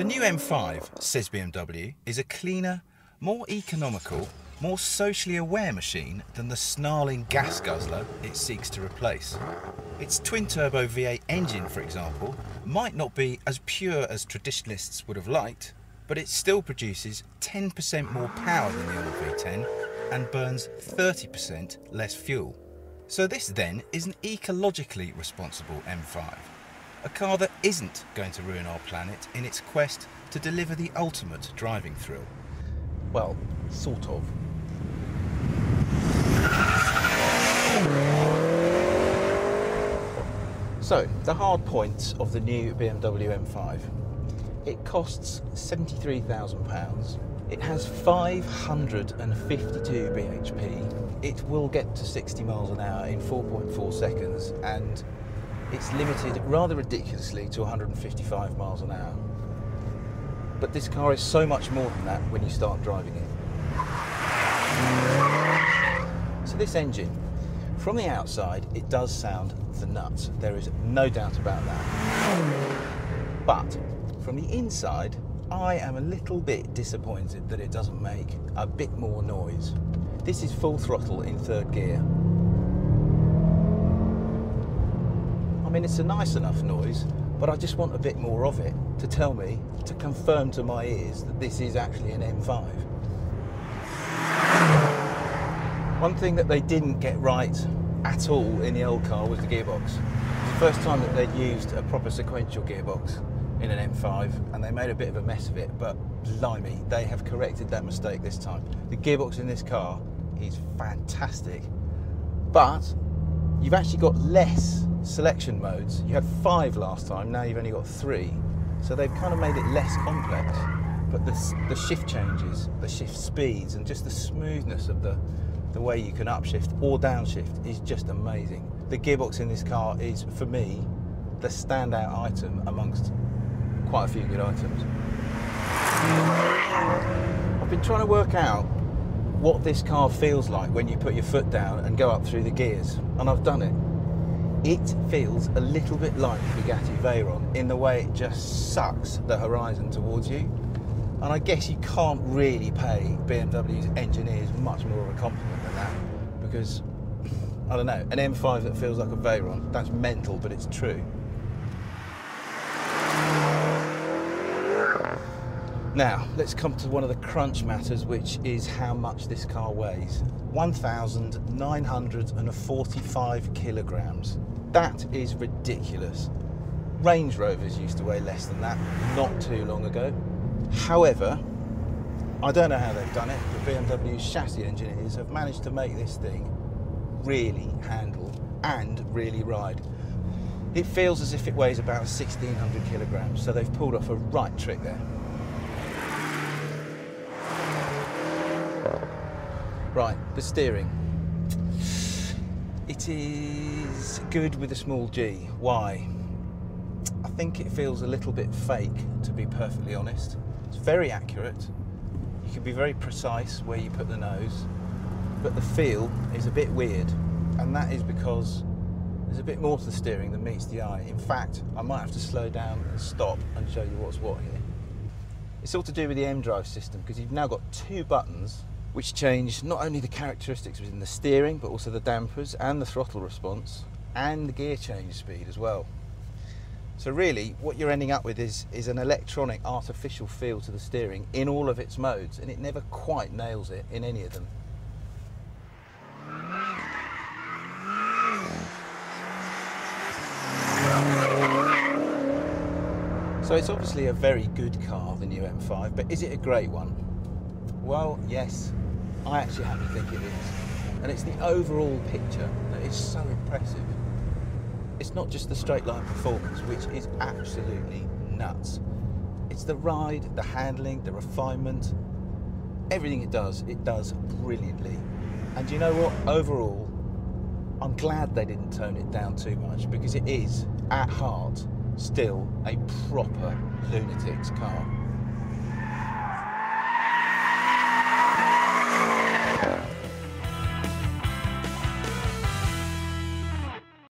The new M5, says BMW, is a cleaner, more economical, more socially aware machine than the snarling gas guzzler it seeks to replace. Its twin-turbo V8 engine, for example, might not be as pure as traditionalists would have liked, but it still produces 10% more power than the old V10 and burns 30% less fuel. So this then is an ecologically responsible M5, a car that isn't going to ruin our planet in its quest to deliver the ultimate driving thrill. Well, sort of. So, the hard points of the new BMW M5. It costs £73,000. It has 552 bhp. It will get to 60 miles an hour in 4.4 seconds, and it's limited rather ridiculously to 155 miles an hour. But this car is so much more than that when you start driving it. So this engine, from the outside, it does sound the nuts. There is no doubt about that. But from the inside, I am a little bit disappointed that it doesn't make a bit more noise. This is full throttle in third gear. I mean, it's a nice enough noise, but I just want a bit more of it to tell me, to confirm to my ears that this is actually an M5. One thing that they didn't get right at all in the old car was the gearbox. It's the first time that they'd used a proper sequential gearbox in an M5, and they made a bit of a mess of it, but blimey, they have corrected that mistake this time. The gearbox in this car is fantastic, but you've actually got less selection modes. You had 5 last time, now you've only got 3, so they've kind of made it less complex. But the shift changes, the shift speeds, and just the smoothness of the way you can upshift or downshift is just amazing. The gearbox in this car is, for me, the standout item amongst quite a few good items. I've been trying to work out what this car feels like when you put your foot down and go up through the gears, and I've done it. It feels a little bit like the Bugatti Veyron in the way it just sucks the horizon towards you. And I guess you can't really pay BMW's engineers much more of a compliment than that, because, I don't know, an M5 that feels like a Veyron, that's mental, but it's true. Now, let's come to one of the crunch matters, which is how much this car weighs. 1,945 kilograms. That is ridiculous. Range Rovers used to weigh less than that not too long ago. However, I don't know how they've done it, but BMW's chassis engineers have managed to make this thing really handle and really ride. It feels as if it weighs about 1,600 kilograms, so they've pulled off a right trick there. Right, the steering. It is good with a small g. Why? I think it feels a little bit fake, to be perfectly honest. It's very accurate. You can be very precise where you put the nose, but the feel is a bit weird, and that is because there's a bit more to the steering than meets the eye. In fact, I might have to slow down and stop and show you what's what here. It's all to do with the M-Drive system, because you've now got 2 buttons which change not only the characteristics within the steering, but also the dampers and the throttle response and the gear change speed as well. So really, what you're ending up with is an electronic, artificial feel to the steering in all of its modes, and it never quite nails it in any of them. So it's obviously a very good car, the new M5, but is it a great one? Well, yes, I actually happen to think it is. And it's the overall picture that is so impressive. It's not just the straight line performance, which is absolutely nuts. It's the ride, the handling, the refinement, everything it does brilliantly. And you know what? Overall, I'm glad they didn't tone it down too much, because it is, at heart, still a proper lunatic's car.